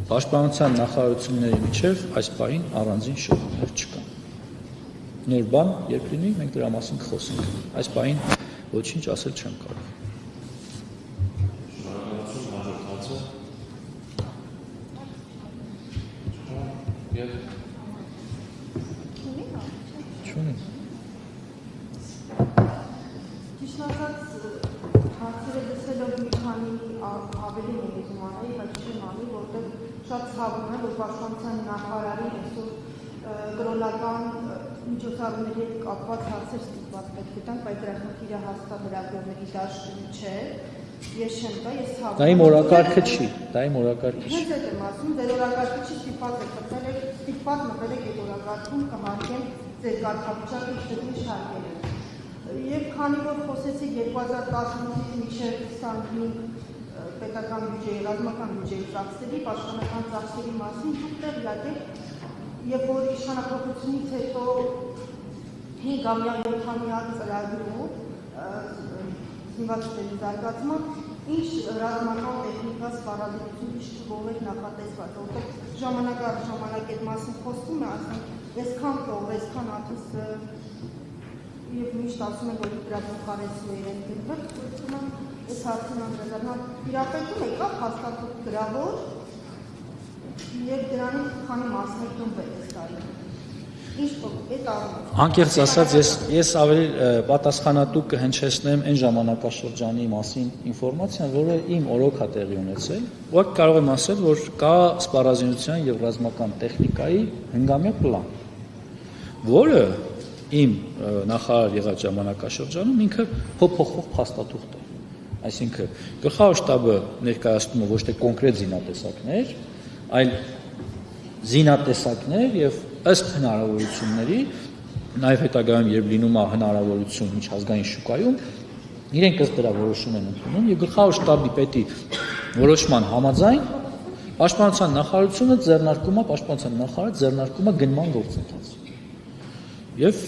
Պաշտպանության նախարարությունների միջև այս պահին առանձին շփումներ չկան։ Նոր բան, երբ լինի, մենք դրա մասին կխոսենք։ Այս պահին ոչինչ ասել չեմ կարող։ Շատ ցավում է, որ պաշտպանության նախարարի այսօր կրոնական միջոցառումների հետ կապված հարցեր ստիպված պետք է տանք, բայց դրա խնդիրը հաստատ լրագրողների դաշտում չէ։ Ես չեմ տա, ես ցավում եմ։ Դա իմ օրակարգը չի, դա իմ օրակարգը չի։ Հենց այդ եմ ասում, ձեր օրակարգը չի, ստիպված մտել եք այդ օրակարգում կհարկեն ձեր կարգավիճակը իշխեցին շարքերը։ Եվ քանի որ խոսեցիք 2018-ից մինչև 25 պետական բյուջեի, ռազմական բյուջեի ծախսերի, պաշտպանական ծախսերի մասին դուք տեղյակ եք, եւ որ իշխանապողությունից հետո 5-ամյա 7-ամյա ծրագրով զինվածքների զարգացման ինչ ռազմական տեխնիկա սպառազինություն ինչ թվով եք նախատեսված, որտեղ ժամանակ առ ժամանակ այդ մասին խոսվում է, ասենք այսքան տող, այսքան աթսը եւ միշտ ասում են, որ դրա փոխարեցներ են դրվել, ուրեմն այս հարցին անդրադառնալ իրապետում է կա հաստատող գրավոր եւ դրանից քանի մասնակցում պետք է ստանալ։ Ինչ այդ առումով։ Անկեղծ ասած, ես ավելի պատասխանատու կհնչեցնեմ այն ժամանակաշրջանի մասին ինֆորմացիան, որը իմ օրոք է տեղի ունեցել, որ կարող եմ ասել, որ կա սպառազինության եւ ռազմական տեխնիկայի հնգամյա պլան, որը իմ նախարար եղած ժամանակաշրջանում ինքը փոփոխող փաստաթուղթ է։ Այսինքն գլխավոր շտաբը ներկայացնում է ոչ թե կոնկրետ զինատեսակներ, այլ զինատեսակներ եւ ըստ հնարավորությունների, նաեւ հետագայում երբ լինում է հնարավորություն միջազգային շուկայում, իրենք ըստ դրա որոշում են ընդունում եւ գլխավոր շտաբի պետի որոշման համաձայն պաշտպանության նախարարությունը ձեռնարկում է, պաշտպանության նախարարը ձեռնարկում է գնման գործընթաց։ Եվ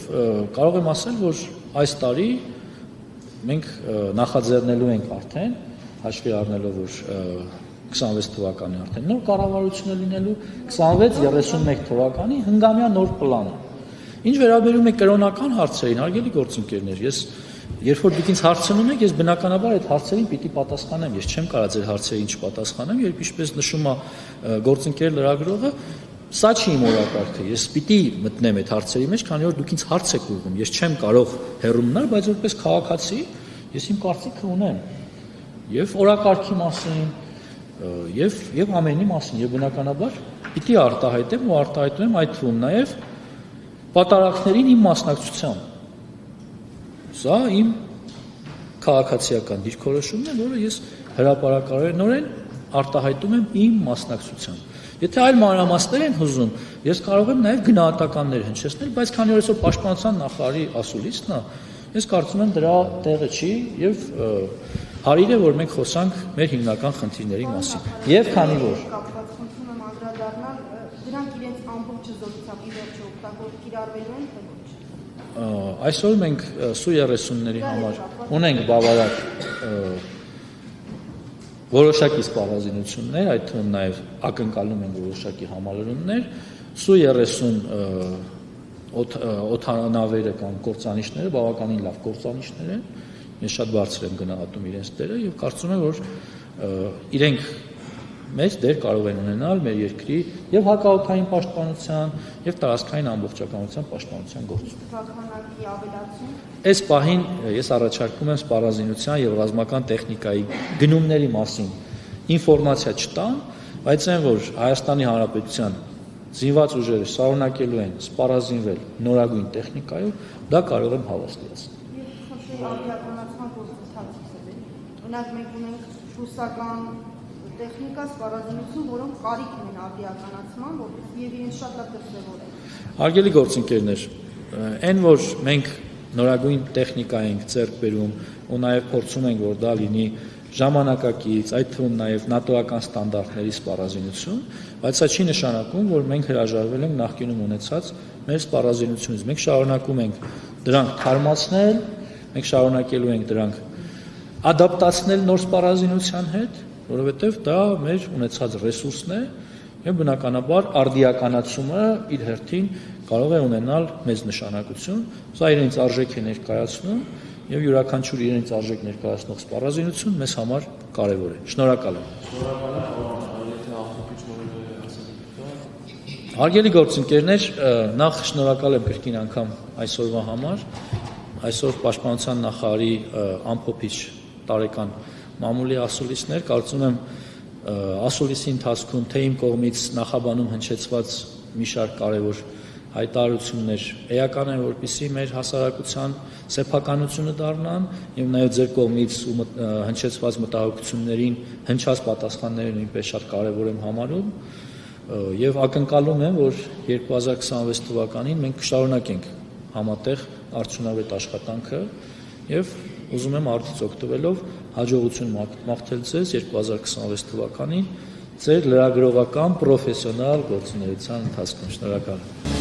կարող եմ ասել, որ այս տարի մենք նախաձեռնելու ենք արդեն, հաշվի առնելով, որ 26 թվականի արդեն նոր կառավարություն է լինելու, 26-31 թվականի հնգամյա նոր պլանը։ Ինչ վերաբերում է կրոնական հարցերին, հարգելի գործընկերներ, ես երբ որ դուք ինձ հարցնում եք, ես բնականաբար այդ հարցերին պիտի պատասխանեմ, ես չեմ կարող ձեր հարցերին չպատասխանեմ, երբ ինչպես նշում է գործընկեր լրագրողը, սա չի իմ օրակարգը, ես պիտի մտնեմ այդ հարցերի մեջ, քանի որ դուք ինձ հարց եք ուղղում, ես չեմ կարող հեռու մնալ, բայց որպես քաղաքացի ես իմ կարծիքը ունեմ եւ օրակարգի մասին եւ ամենի մասին եւ բնականաբար պիտի արտահայտեմ ու արտահայտում եմ այդ թվում նաեւ պատարակներին իմ մասնակցությամբ։ Սա իմ քաղաքացիական դիրքորոշումն է, որը ես հրապարակարարորեն արտահայտում եմ իմ մասնակցությամբ։ Եթե այլ մանրամասներ են հուզում, ես կարող եմ նաև գնահատականներ հնչեցնել, բայց քանի որ այսօր պաշտպանության նախարարի ասուլիսն է, ես կարծում եմ դրա տեղը չի եւ հարիր է, որ մենք խոսանք մեր հիմնական խնդիրների մասին։ Եվ քանի որ կապվածություն եմ անդրադառնալ, դրանք իրենց ամբողջ զորությամբ ի վերջո օգտագործել կիրառվելու են թե ոչ։ Այսօր մենք Su-30-ների համար ունենք բավարար որոշակի սպառազինություններ, այդ թվում նաև ակնկալում են որոշակի համալրումներ, Su-30 օդանավերը կամ կործանիչները բավականին լավ կործանիչներ են, ես շատ բարձր եմ գնահատում իրենց դերը եւ կարծում եմ, որ իրենք մեծ դեր կարող են ունենալ մեր երկրի եւ հակաօդային պաշտպանության եւ տարածքային ամբողջականության պաշտպանության գործում։ Թվականակի ավելացում։ Այս պահին ես առաջարկում եմ սպառազինության եւ ռազմական տեխնիկայի գնումների մասին ինֆորմացիա չտամ, բայց այն որ Հայաստանի Հանրապետության զինված ուժերը շարունակելու են սպառազինվել նորագույն տեխնիկայով, դա կարող եմ հավաստիացնել։ Եվ ավիականացման գործընթացից է։ Օրինակ մենք ունենք ռուսական տեխնիկա, սպառազինություն, որոնք կարիք ունեն ավիականացման, որովհետև եւ իրենց շատ լավ դրսևորեն։ Հարգելի գործընկերներ, այն որ մենք նորագույն տեխնիկա ենք ձեռք բերում ու նաեւ փորձում ենք, որ դա լինի ժամանակակից, այդ թվում նաեւ նատոական ստանդարտների սպառազինություն, բայց սա չի նշանակում, որ մենք հրաժարվել ենք նախկինում ունեցած մեր սպառազինությունից։ Մենք շարունակում ենք դրանք թարմացնել, մենք շարունակելու ենք դրանք ադապտացնել նոր սպառազինության հետ, որովհետև դա մեր ունեցած ռեսուրսն է Եվ բնականաբար արդիականացումը իր հերթին կարող է ունենալ մեծ նշանակություն, սա իրենց արժեք է ներկայացնում եւ յուրաքանչյուր իրենց արժեք ներկայացնող սպառազինություն մեզ համար կարեւոր է։ Շնորհակալ եմ։ Հարգելի գործընկերներ, նախ շնորհակալ եմ կրկին անգամ այսօրվա համար։ Այսօր Պաշտպանության նախարարի ամփոփիչ տարեկան մամուլի ասուլիսներ, կարծում եմ ասուլիսի ընթացքում թե իմ կողմից նախաբանում հնչեցված մի շարք կարևոր հայտարարություններ էական են, որպեսզի մեր հասարակության սեփականությունը դառնան եւ նաեւ ձեր կողմից հնչեցված մտահոգություններին հնչած պատասխանները նույնպես շատ կարևոր եմ համարում եւ ակնկալում եմ, որ 2026 թվականին մենք կշարունակենք համատեղ արդյունավետ աշխատանքը եւ ուզում եմ արդից օգտվելով հաջողություն մաղթել ձեզ 2026 թվականին ձեր լրագրողական պրոֆեսիոնալ գործունեության ընթացքում։ Շնորհակալ եմ։